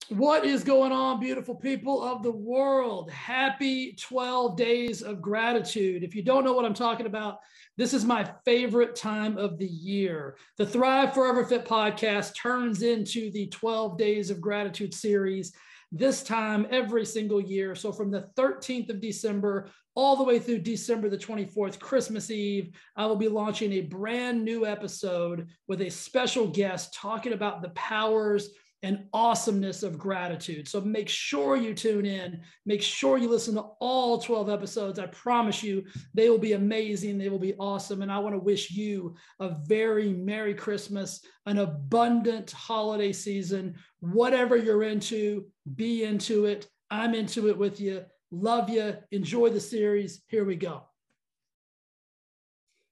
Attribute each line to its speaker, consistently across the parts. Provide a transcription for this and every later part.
Speaker 1: What is going on, beautiful people of the world? Happy 12 days of gratitude. If you don't know what I'm talking about, this is my favorite time of the year. The Thrive Forever Fit podcast turns into the 12 days of gratitude series, this time every single year. So from the 13th of December all the way through December the 24th, Christmas Eve, I will be launching a brand new episode with a special guest talking about the powers and awesomeness of gratitude. So make sure you tune in. Make sure you listen to all 12 episodes. I promise you, they will be amazing. They will be awesome. And I want to wish you a very Merry Christmas, an abundant holiday season. Whatever you're into, be into it. I'm into it with you. Love you. Enjoy the series. Here we go.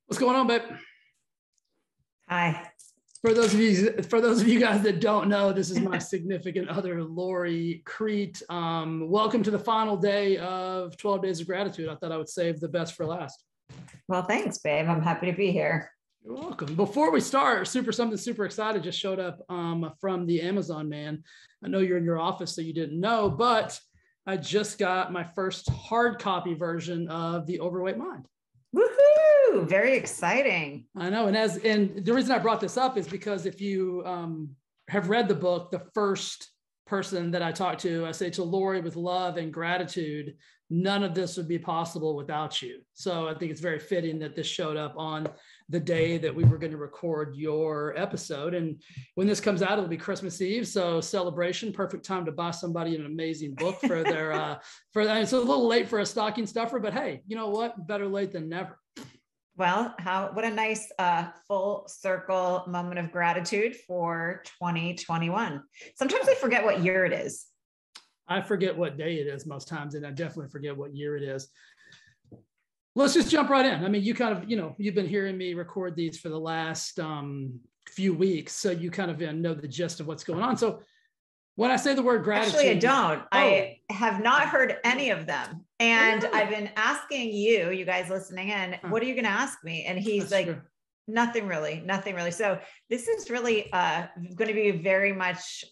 Speaker 1: What's going on, babe?
Speaker 2: Hi.
Speaker 1: For those of you guys that don't know, this is my significant other, Lori Crete. Welcome to the final day of 12 Days of Gratitude. I thought I would save the best for last.
Speaker 2: Well, thanks, babe. I'm happy to be here.
Speaker 1: You're welcome. Before we start, something super excited just showed up from the Amazon man. I know you're in your office, so you didn't know, but I just got my first hard copy version of The Overweight Mind.
Speaker 2: Woohoo! Very exciting.
Speaker 1: I know. And the reason I brought this up is because if you have read the book, the first person that I talked to, I say to Lori with love and gratitude, none of this would be possible without you. So I think it's very fitting that this showed up on the day that we were going to record your episode. And when this comes out, it'll be Christmas Eve. So celebration, perfect time to buy somebody an amazing book for their, it's a little late for a stocking stuffer, but hey, you know what? Better late than never.
Speaker 2: Well, what a nice full circle moment of gratitude for 2021. Sometimes I forget what year it is.
Speaker 1: I forget what day it is most times, and I definitely forget what year it is. Let's just jump right in. I mean, you kind of, you've been hearing me record these for the last few weeks, so you kind of know the gist of what's going on. So when I say the word gratitude—
Speaker 2: Actually, I don't. I have not heard any of them. And I've been asking you guys listening in, what are you going to ask me? And he's like, true. Nothing really. So this is really going to be very much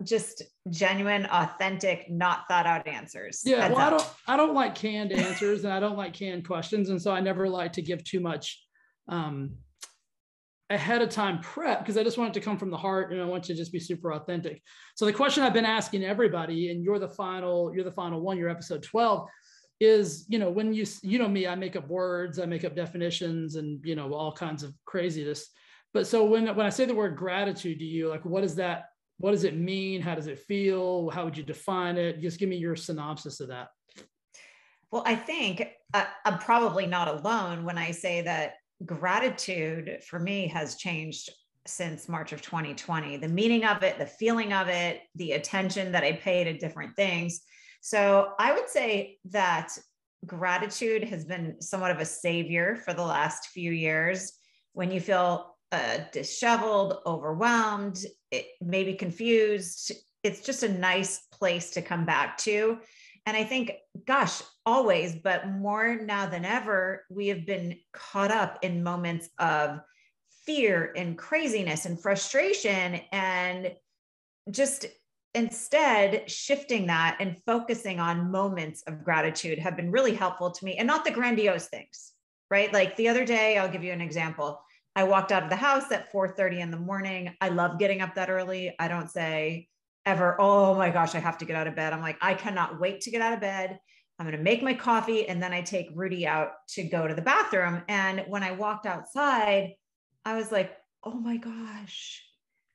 Speaker 2: just genuine, authentic, not thought out answers.
Speaker 1: Yeah. Well, I don't like canned answers, and I don't like canned questions. And so I never like to give too much ahead of time prep, because I just want it to come from the heart, and I want you to just be super authentic. So the question I've been asking everybody, and you're the final one, you're episode 12, is, when you know me, I make up words, I make up definitions, and, all kinds of craziness. But so when I say the word gratitude to you, like, what does it mean? How does it feel? How would you define it? Just give me your synopsis of that.
Speaker 2: Well, I think I'm probably not alone when I say that gratitude for me has changed since March of 2020. The meaning of it, the feeling of it, the attention that I pay to different things. So I would say that gratitude has been somewhat of a savior for the last few years. When you feel disheveled, overwhelmed, maybe confused, it's just a nice place to come back to. And I think, gosh, always, but more now than ever, we have been caught up in moments of fear and craziness and frustration, and just instead shifting that and focusing on moments of gratitude have been really helpful to me, and not the grandiose things, right? Like the other day, I'll give you an example. I walked out of the house at 4:30 in the morning. I love getting up that early. I don't say ever, oh my gosh, I have to get out of bed. I'm like, I cannot wait to get out of bed. I'm going to make my coffee, and then I take Rudy out to go to the bathroom. And when I walked outside, I was like, oh my gosh,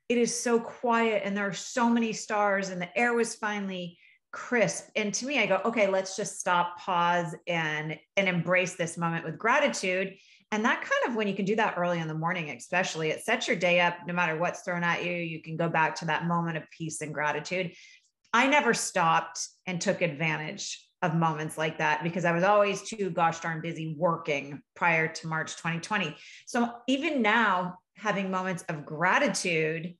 Speaker 2: it is so quiet, and there are so many stars, and the air was finally crisp. And to me, I go, okay, let's just stop, pause, and embrace this moment with gratitude. And that kind of, when you can do that early in the morning, especially, it sets your day up. No matter what's thrown at you, you can go back to that moment of peace and gratitude. I never stopped and took advantage of moments like that, because I was always too gosh darn busy working prior to March 2020. So even now, having moments of gratitude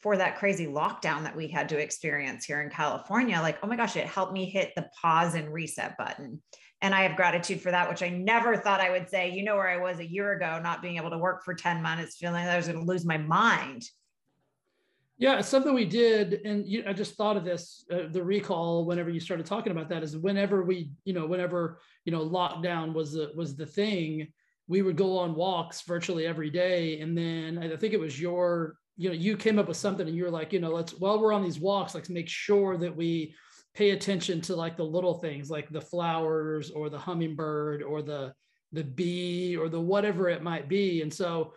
Speaker 2: for that crazy lockdown that we had to experience here in California, like, oh my gosh, it helped me hit the pause and reset button. And I have gratitude for that, which I never thought I would say. Where I was a year ago, not being able to work for 10 months, feeling like I was going to lose my mind.
Speaker 1: Yeah, it's something we did, and I just thought of this. The recall, whenever you started talking about that, is whenever lockdown was the thing, we would go on walks virtually every day, and then I think it was you came up with something, and you were like, while we're on these walks, let's make sure that we pay attention to like the little things, like the flowers or the hummingbird or the bee or the whatever it might be, and so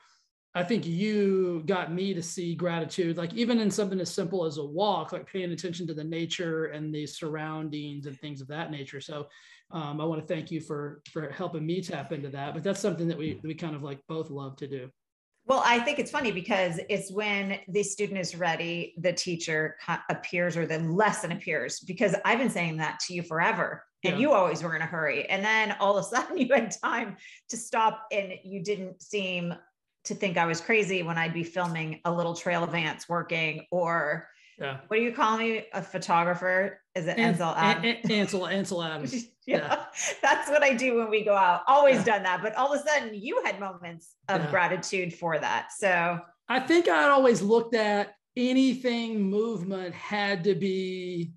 Speaker 1: I think you got me to see gratitude, like even in something as simple as a walk, like paying attention to the nature and the surroundings and things of that nature. So I want to thank you for helping me tap into that. But that's something that we kind of like both love to do.
Speaker 2: Well, I think it's funny because it's when the student is ready, the teacher appears or the lesson appears, because I've been saying that to you forever. And you always were in a hurry. And then all of a sudden you had time to stop, and you didn't seem to think I was crazy when I'd be filming a little trail of ants working, or what do you call me? A photographer? Is it Ansel Adams?
Speaker 1: Ansel Adams.
Speaker 2: Yeah, that's what I do when we go out. Always done that. But all of a sudden you had moments of gratitude for that. So
Speaker 1: I think I'd always looked at anything movement had to be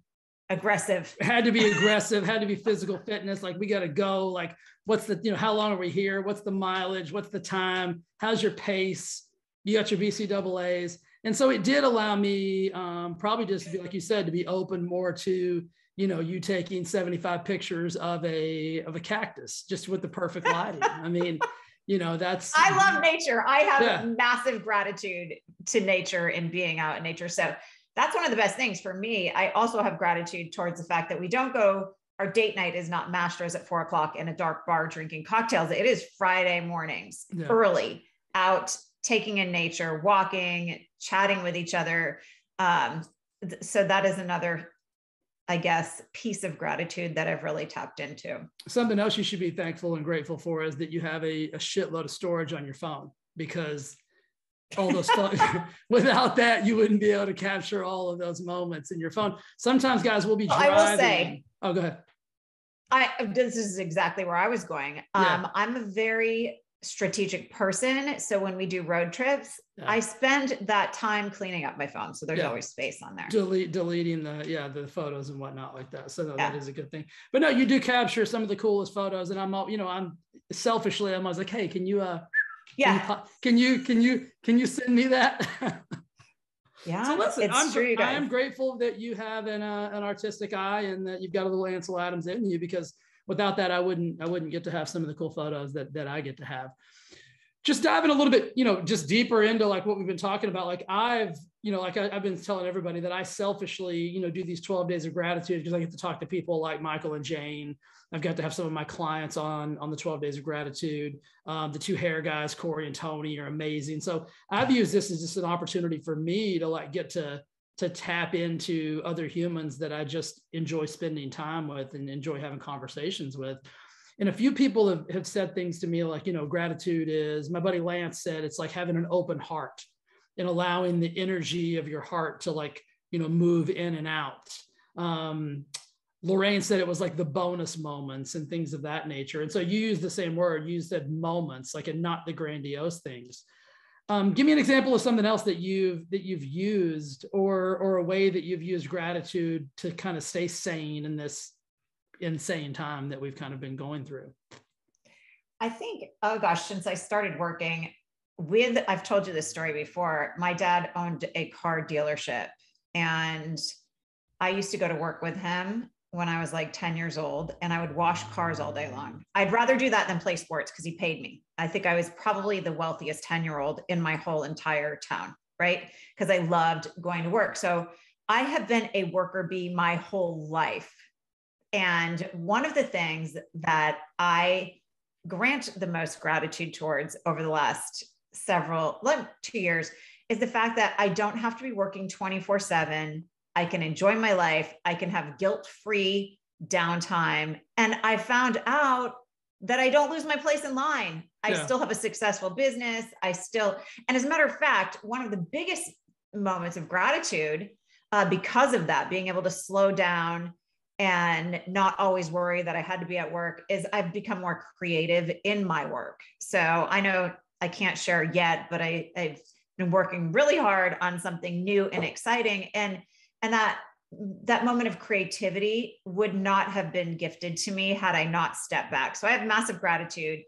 Speaker 2: aggressive,
Speaker 1: had to be physical fitness. Like we got to go, like, what's the, how long are we here? What's the mileage? What's the time? How's your pace? You got your BCAAs. And so it did allow me probably just to be, like you said, to be open more to, you taking 75 pictures of a cactus just with the perfect lighting. I mean, I love nature.
Speaker 2: I have massive gratitude to nature and being out in nature. So that's one of the best things for me. I also have gratitude towards the fact that we don't go, our date night is not Masters at 4:00 in a dark bar drinking cocktails. It is Friday mornings, early, out, taking in nature, walking, chatting with each other. So that is another, I guess, piece of gratitude that I've really tapped into.
Speaker 1: Something else you should be thankful and grateful for is that you have a shitload of storage on your phone, because all those without that, you wouldn't be able to capture all of those moments in your phone. Sometimes guys will be driving.
Speaker 2: I will say,
Speaker 1: go ahead.
Speaker 2: This is exactly where I was going. I'm a very strategic person. So when we do road trips, I spend that time cleaning up my phone. So there's always space on there.
Speaker 1: Deleting the photos and whatnot like that. So that is a good thing. But no, you do capture some of the coolest photos. And I'm selfishly, I'm always like, hey, can you can you send me that?
Speaker 2: Yeah,
Speaker 1: so listen, I am grateful that you have an artistic eye and that you've got a little Ansel Adams in you, because without that, I wouldn't get to have some of the cool photos that I get to have. Just diving a little bit, just deeper into like what we've been talking about. Like I've been telling everybody that I selfishly, do these 12 days of gratitude because I get to talk to people like Michael and Jane. I've got to have some of my clients on the 12 days of gratitude. The two hair guys, Corey and Tony, are amazing. So I've used this as just an opportunity for me to like get to tap into other humans that I just enjoy spending time with and enjoy having conversations with. And a few people have said things to me like, gratitude is, my buddy Lance said, it's like having an open heart and allowing the energy of your heart to like, move in and out. Lorraine said it was like the bonus moments and things of that nature. And so you used the same word, you said moments, like, and not the grandiose things. Give me an example of something else that you've used, or a way that you've used gratitude to kind of stay sane in this insane time that we've kind of been going through.
Speaker 2: I think, oh gosh, since I started working with, I've told you this story before, my dad owned a car dealership, and I used to go to work with him when I was like 10 years old, and I would wash cars all day long. I'd rather do that than play sports because he paid me. I think I was probably the wealthiest 10-year-old in my whole entire town, right? Because I loved going to work. So I have been a worker bee my whole life. And one of the things that I grant the most gratitude towards over the last 2 years is the fact that I don't have to be working 24/7. I can enjoy my life. I can have guilt-free downtime. And I found out that I don't lose my place in line. I still have a successful business. And as a matter of fact, one of the biggest moments of gratitude because of that, being able to slow down and not always worry that I had to be at work, is I've become more creative in my work. So I know I can't share yet, but I've and working really hard on something new and exciting. And that moment of creativity would not have been gifted to me had I not stepped back. So I have massive gratitude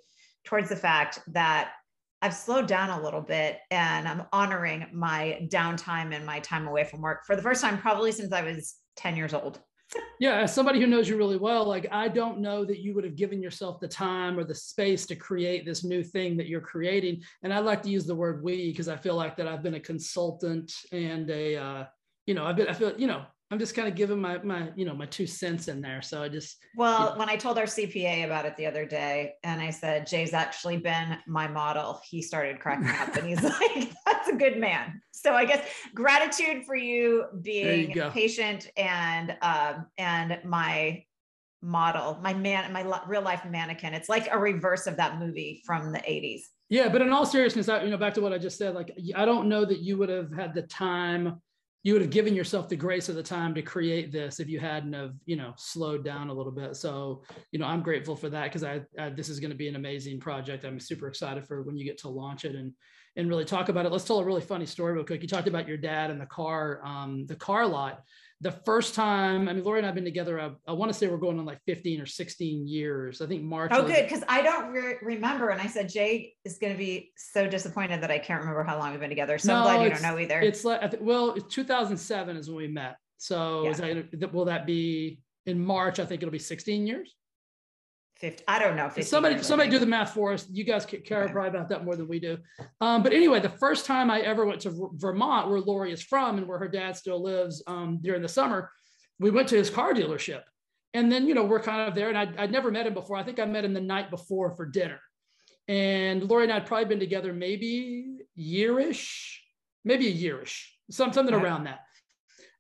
Speaker 2: towards the fact that I've slowed down a little bit and I'm honoring my downtime and my time away from work for the first time, probably since I was 10 years old.
Speaker 1: Yeah, as somebody who knows you really well, like I don't know that you would have given yourself the time or the space to create this new thing that you're creating. And I like to use the word we because I feel like that I've been a consultant and I'm just kind of giving my 2 cents in there. So I just.
Speaker 2: Well, when I told our CPA about it the other day and I said, Jay's actually been my model, he started cracking up and he's like, that's a good man. So I guess gratitude for you being patient and my model, my real life mannequin. It's like a reverse of that movie from the 80s.
Speaker 1: Yeah. But in all seriousness, back to what I just said, like, I don't know that you would have had the time. You would have given yourself the grace of the time to create this if you hadn't have, slowed down a little bit. So, I'm grateful for that because this is going to be an amazing project. I'm super excited for when you get to launch it and really talk about it. Let's tell a really funny story real quick. You talked about your dad and the car lot. The first time, Lori and I have been together, I want to say we're going on like 15 or 16 years. I think March.
Speaker 2: Oh, good. Because I don't remember. And I said, Jay is going to be so disappointed that I can't remember how long we've been together. So I'm glad you don't know either.
Speaker 1: It's like, it's 2007 is when we met. So will that be in March? I think it'll be 16 years.
Speaker 2: 50, I don't know.
Speaker 1: Somebody do the math for us. You guys care probably about that more than we do. But anyway, the first time I ever went to Vermont, where Lori is from and where her dad still lives, during the summer, we went to his car dealership. And then, we're kind of there, and I'd never met him before. I think I met him the night before for dinner. And Lori and I had probably been together maybe a yearish, something around that.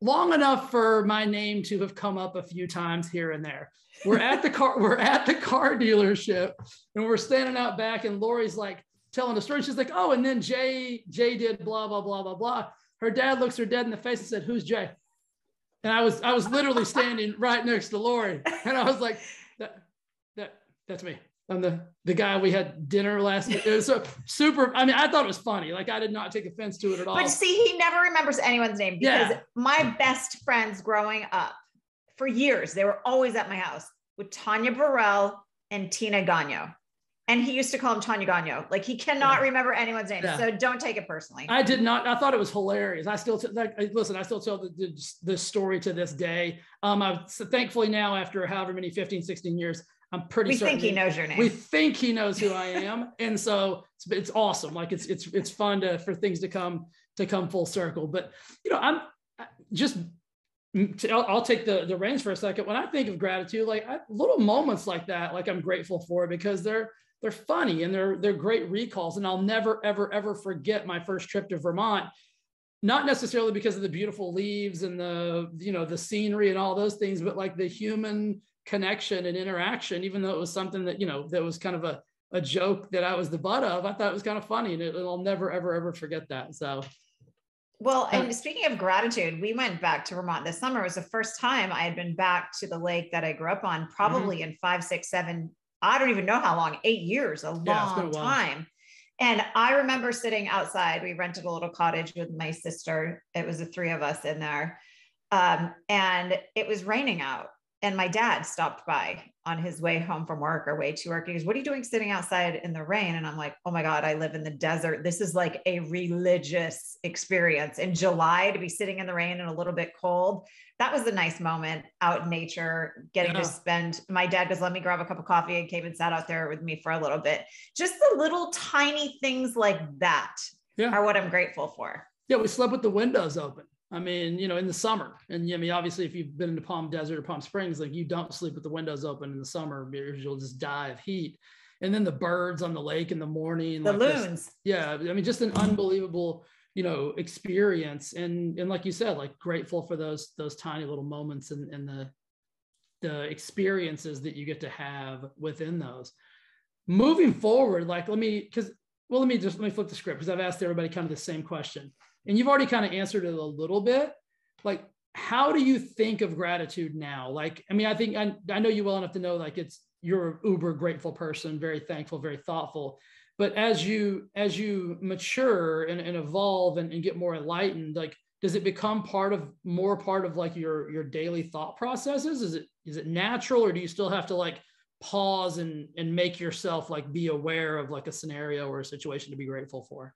Speaker 1: Long enough for my name to have come up a few times here and there. We're at the car dealership and we're standing out back and Lori's like telling the story. She's like, oh, and then Jay did blah, blah, blah, blah, blah. Her dad looks her dead in the face and said, who's Jay? And I was literally standing right next to Lori. And I was like, that's me. I'm the guy we had dinner last week. It was so super. I thought it was funny. Like I did not take offense to it at all.
Speaker 2: But see, he never remembers anyone's name because my best friends growing up for years, they were always at my house with Tanya Burrell and Tina Gagno. And he used to call him Tanya Gagno. Like he cannot remember anyone's name. Yeah. So don't take it personally.
Speaker 1: I did not. I thought it was hilarious. I still tell the story to this day. Thankfully now after however many 15, 16 years, I'm pretty certain.
Speaker 2: We think he knows your name.
Speaker 1: We think he knows who I am. And so it's awesome. Like it's fun for things to come full circle. But, I'll take the reins for a second. When I think of gratitude, like little moments like that, like I'm grateful for because they're funny and they're great recalls. And I'll never, ever, ever forget my first trip to Vermont, not necessarily because of the beautiful leaves and the scenery and all those things, but like the human connection and interaction, even though it was something that, that was kind of a joke that I was the butt of, I thought it was kind of funny and I'll never, ever, ever forget that. So.
Speaker 2: Well, and speaking of gratitude, we went back to Vermont this summer. It was the first time I had been back to the lake that I grew up on, probably in 5, 6, 7, I don't even know how long, 8 years, a long time. And I remember sitting outside. We rented a little cottage with my sister. It was the 3 of us in there. And it was raining out. And my dad stopped by on his way home from work or way to work. He goes, what are you doing sitting outside in the rain? And I'm like, oh my God, I live in the desert. This is like a religious experience. In July to be sitting in the rain and a little bit cold. That was a nice moment out in nature, getting to spend. My dad goes, let me grab a cup of coffee, and came and sat out there with me for a little bit. Just the little tiny things like that are what I'm grateful for.
Speaker 1: Yeah, we slept with the windows open. In the summer, and obviously if you've been into Palm Desert or Palm Springs, like you don't sleep with the windows open in the summer because you'll just die of heat. And then the birds on the lake in the morning,
Speaker 2: the loons.
Speaker 1: Just an unbelievable, experience. And like you said, like grateful for those tiny little moments and the experiences that you get to have within those. Moving forward, like let me flip the script because I've asked everybody kind of the same question. And you've already kind of answered it a little bit. Like, how do you think of gratitude now? Like, I think I know you well enough to know like you're an uber grateful person, very thankful, very thoughtful. But as you mature and evolve and get more enlightened, like, does it become more part of like your daily thought processes? Is it natural, or do you still have to like pause and make yourself like be aware of like a scenario or a situation to be grateful for?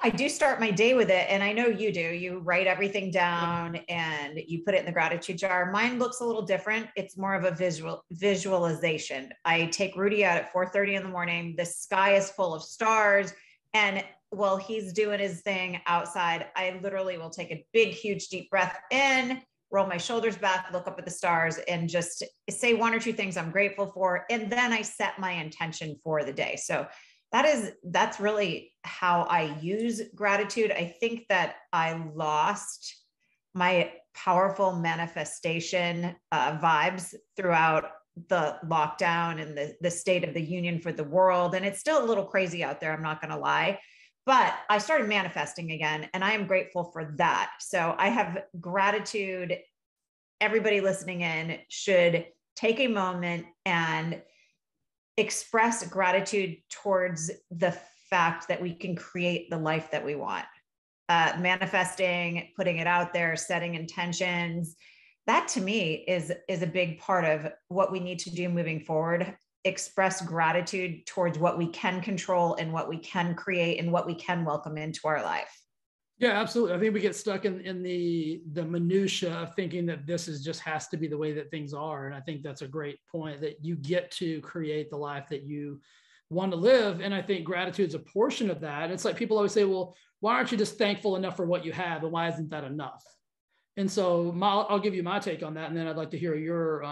Speaker 2: I do start my day with it. And I know you do. You write everything down and you put it in the gratitude jar. Mine looks a little different. It's more of a visualization. I take Rudy out at 4:30 in the morning. The sky is full of stars. And while he's doing his thing outside, I literally will take a big, huge, deep breath in, roll my shoulders back, look up at the stars, and just say one or two things I'm grateful for. And then I set my intention for the day. So that's really how I use gratitude. I think that I lost my powerful manifestation vibes throughout the lockdown and the state of the union for the world. And it's still a little crazy out there, I'm not going to lie, but I started manifesting again, and I am grateful for that. So I have gratitude. Everybody listening in should take a moment and express gratitude towards the fact that we can create the life that we want. Manifesting, putting it out there, setting intentions. That to me is a big part of what we need to do moving forward. Express gratitude towards what we can control and what we can create and what we can welcome into our life.
Speaker 1: Yeah, absolutely. I think we get stuck in the minutia of thinking that this is just has to be the way that things are. And I think that's a great point, that you get to create the life that you want to live. And I think gratitude is a portion of that. It's like people always say, well, why aren't you just thankful enough for what you have? And why isn't that enough? And so I'll give you my take on that. And then I'd like to hear your,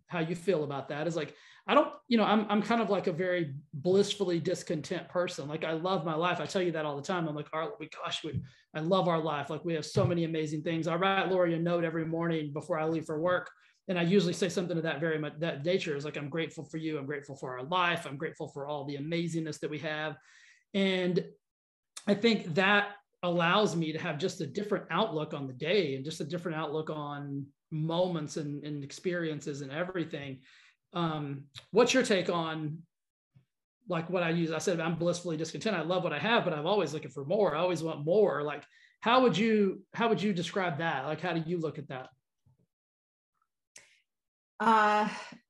Speaker 1: how you feel about that. Is like, I don't, I'm kind of like a very blissfully discontent person. Like, I love my life. I tell you that all the time. I'm like, I love our life. Like, we have so many amazing things. I write Lori a note every morning before I leave for work. And I usually say something to that very much, that nature is like, I'm grateful for you. I'm grateful for our life. I'm grateful for all the amazingness that we have. And I think that allows me to have just a different outlook on the day and just a different outlook on moments and experiences and everything. What's your take on like what I use? I said, I'm blissfully discontent. I love what I have, but I'm always looking for more. I always want more. Like, how would you describe that? Like, how do you look at that?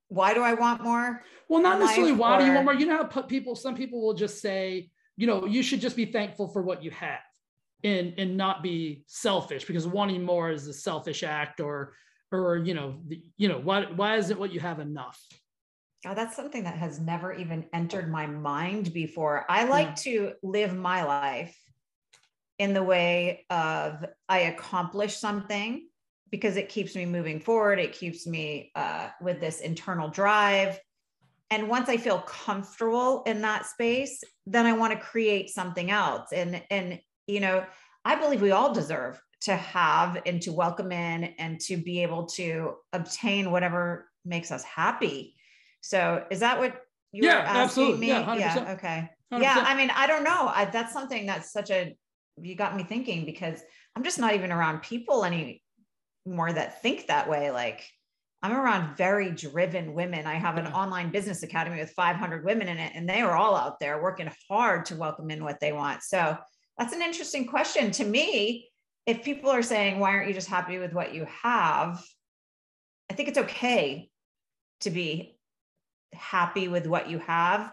Speaker 2: Why do I want more?
Speaker 1: Well, not necessarily why do you want more? You know how some people will just say, you should just be thankful for what you have and not be selfish, because wanting more is a selfish act, or why isn't what you have enough?
Speaker 2: Oh, that's something that has never even entered my mind before. I like to live my life in the way of I accomplish something because it keeps me moving forward. It keeps me with this internal drive. And once I feel comfortable in that space, then I want to create something else. And I believe we all deserve to have and to welcome in and to be able to obtain whatever makes us happy. So is that what you were asking
Speaker 1: absolutely.
Speaker 2: me?
Speaker 1: Yeah, 100%.
Speaker 2: Yeah. Okay.
Speaker 1: 100%.
Speaker 2: Yeah. I mean, I don't know. That's something that's you got me thinking, because I'm just not even around people anymore that think that way. Like, I'm around very driven women. I have an online business academy with 500 women in it, and they are all out there working hard to welcome in what they want. So that's an interesting question to me. If people are saying, why aren't you just happy with what you have? I think it's okay to be happy with what you have.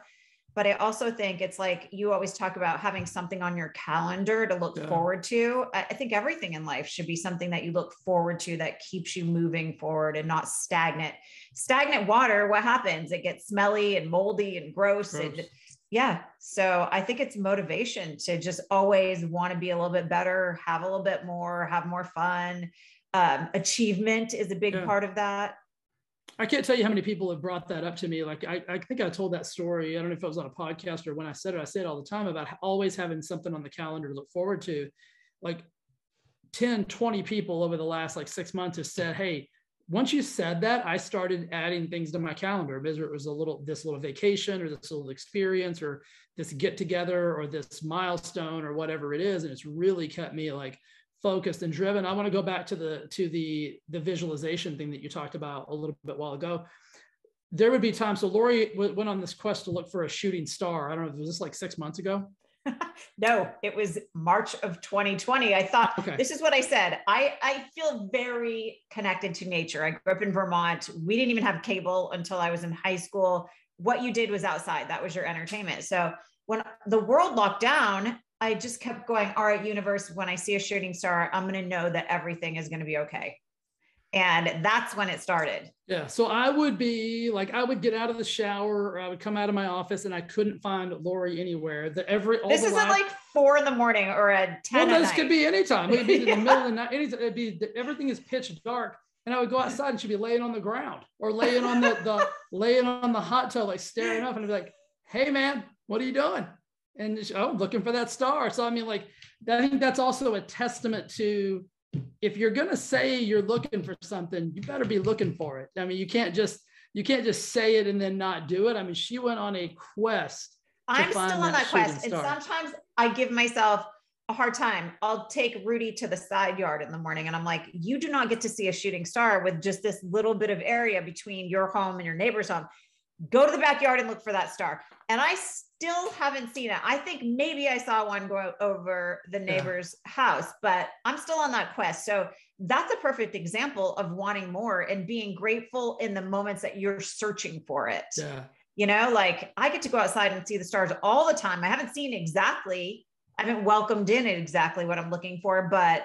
Speaker 2: But I also think it's like, you always talk about having something on your calendar to look forward to. I think everything in life should be something that you look forward to, that keeps you moving forward and not stagnant. Stagnant water, what happens? It gets smelly and moldy and gross. And so I think it's motivation to just always want to be a little bit better, have a little bit more, have more fun. Achievement is a big part of that.
Speaker 1: I can't tell you how many people have brought that up to me. Like, I think I told that story. I don't know if it was on a podcast or when I said it all the time about always having something on the calendar to look forward to. Like 10, 20 people over the last like 6 months have said, hey, once you said that, I started adding things to my calendar, whether it was this little vacation or this little experience or this get together or this milestone or whatever it is. And it's really kept me like focused and driven. I want to go back to the visualization thing that you talked about a little bit while ago. there would be times. So Lori went on this quest to look for a shooting star. I don't know, was this like 6 months ago?
Speaker 2: No, it was March of 2020. I thought, okay, this is what I said. I feel very connected to nature. I grew up in Vermont. We didn't even have cable until I was in high school. What you did was outside. That was your entertainment. So when the world locked down, I just kept going, all right, universe, when I see a shooting star, I'm going to know that everything is going to be okay. And that's when it started.
Speaker 1: Yeah. So I would be like, I would get out of the shower, or I would come out of my office and I couldn't find Lori anywhere. This
Speaker 2: isn't like 4 a.m. or at 10.
Speaker 1: Well, this could be anytime. It could be in the middle of the night. Anytime. It'd be, everything is pitch dark. And I would go outside and she'd be laying on the ground or laying on laying on the hot tub, like staring up, and I'd be like, hey man, what are you doing? And I'm looking for that star. So I mean, like, I think that's also a testament to, if you're going to say you're looking for something, you better be looking for it. I mean, you can't just say it and then not do it. I mean, she went on a quest.
Speaker 2: I'm still on that quest. And sometimes I give myself a hard time. I'll take Rudy to the side yard in the morning and I'm like, you do not get to see a shooting star with just this little bit of area between your home and your neighbor's home. Go to the backyard and look for that star. And I still haven't seen it. I think maybe I saw one go over the neighbor's house, but I'm still on that quest. So that's a perfect example of wanting more and being grateful in the moments that you're searching for it.
Speaker 1: Yeah.
Speaker 2: You know, like I get to go outside and see the stars all the time. I haven't welcomed in exactly what I'm looking for, but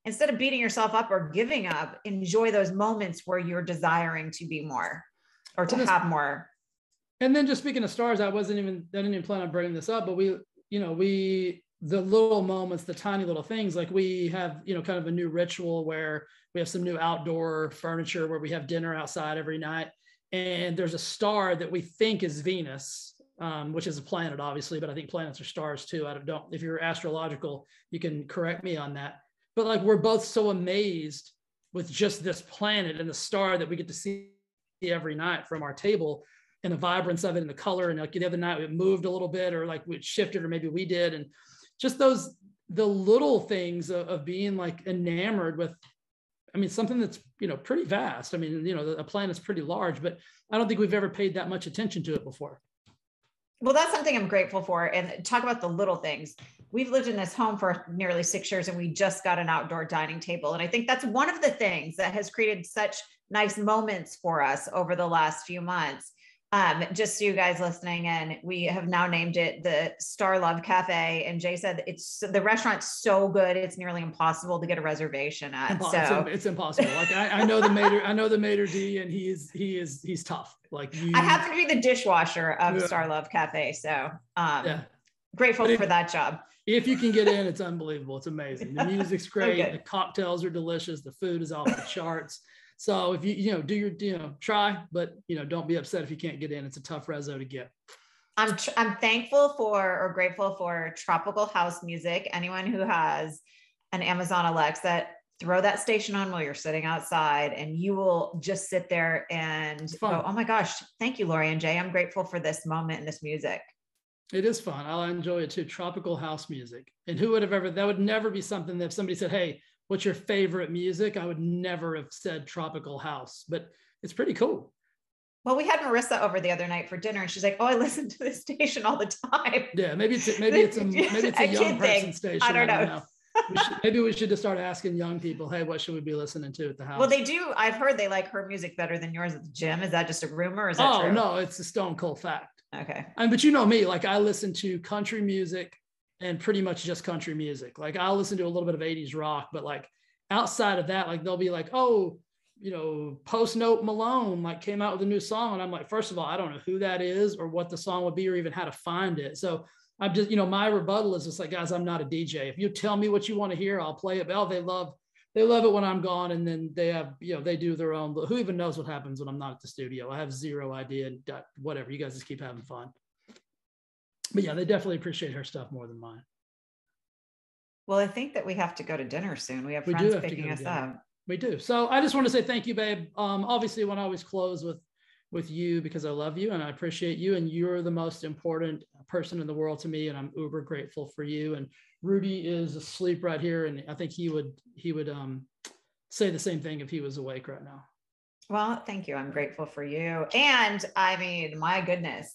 Speaker 2: instead of beating yourself up or giving up, enjoy those moments where you're desiring to be more or to have more.
Speaker 1: And then just speaking of stars, I didn't even plan on bringing this up, but the little moments, the tiny little things, like we have, kind of a new ritual where we have some new outdoor furniture where we have dinner outside every night. And there's a star that we think is Venus, which is a planet, obviously, but I think planets are stars too. If you're astrological, you can correct me on that. But like, we're both so amazed with just this planet and the star that we get to see every night from our table, and the vibrance of it and the color. And like the other night it moved a little bit, or like it shifted, or maybe we did. And just the little things of being like enamored with, I mean, something that's, pretty vast. I mean, a planet's pretty large, but I don't think we've ever paid that much attention to it before.
Speaker 2: Well, that's something I'm grateful for. And talk about the little things. We've lived in this home for nearly 6 years and we just got an outdoor dining table. And I think that's one of the things that has created such nice moments for us over the last few months. Just so you guys listening in, we have now named it the Star Love Cafe. And Jay said the restaurant's so good, it's nearly impossible to get a reservation at.
Speaker 1: It's impossible. Like I know the maitre d', and he's tough. Like
Speaker 2: I happen to be the dishwasher of Star Love Cafe. So grateful for that job.
Speaker 1: If you can get in, it's unbelievable. It's amazing. The music's great. Okay. The cocktails are delicious. The food is off the charts. So if you try, but don't be upset if you can't get in. It's a tough rezo to get.
Speaker 2: I'm thankful for or grateful for tropical house music. Anyone who has an Amazon Alexa, throw that station on while you're sitting outside and you will just sit there and go, oh my gosh, thank you, Lori and Jay. I'm grateful for this moment and this music.
Speaker 1: It is fun. I enjoy it too. Tropical house music. And who would have ever, that would never be something that if somebody said, hey, what's your favorite music? I would never have said tropical house, but it's pretty cool.
Speaker 2: Well, we had Marissa over the other night for dinner and she's like, oh, I listen to this station all the time.
Speaker 1: Yeah. Maybe it's a young person station.
Speaker 2: I don't know.
Speaker 1: Maybe we should just start asking young people, hey, what should we be listening to at the house?
Speaker 2: Well, they do. I've heard they like her music better than yours at the gym. Is that just a rumor? Or is that true?
Speaker 1: No, it's a stone cold fact.
Speaker 2: Okay.
Speaker 1: But you know me, like I listen to country music and pretty much just country music. Like I'll listen to a little bit of 80s rock, but like outside of that, like they'll be like, oh, Post Note Malone like came out with a new song. And I'm like, first of all, I don't know who that is or what the song would be or even how to find it. So I'm just, my rebuttal is just like, guys, I'm not a DJ. If you tell me what you want to hear, I'll play it. Oh, they love it when I'm gone. And then they have, they do their own, who even knows what happens when I'm not at the studio? I have zero idea. Whatever, you guys just keep having fun. But yeah, they definitely appreciate her stuff more than mine.
Speaker 2: Well, I think that we have to go to dinner soon. We have friends picking us up.
Speaker 1: We do. So I just want to say thank you, babe. Obviously, I want to always close with you because I love you and I appreciate you. And you're the most important person in the world to me. And I'm uber grateful for you. And Rudy is asleep right here. And I think he would say the same thing if he was awake right now.
Speaker 2: Well, thank you. I'm grateful for you. And I mean, my goodness,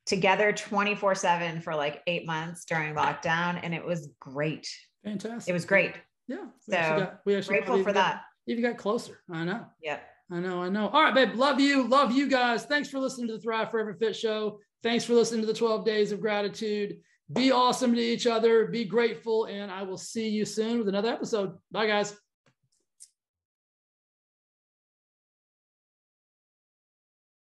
Speaker 2: together 24/7 for like 8 months during lockdown. And it was great.
Speaker 1: Fantastic.
Speaker 2: It was great.
Speaker 1: Yeah.
Speaker 2: We actually grateful for that.
Speaker 1: Even got closer. I know.
Speaker 2: Yep.
Speaker 1: I know. All right, babe. Love you. Love you guys. Thanks for listening to the Thrive Forever Fit Show. Thanks for listening to the 12 Days of Gratitude. Be awesome to each other. Be grateful. And I will see you soon with another episode. Bye, guys.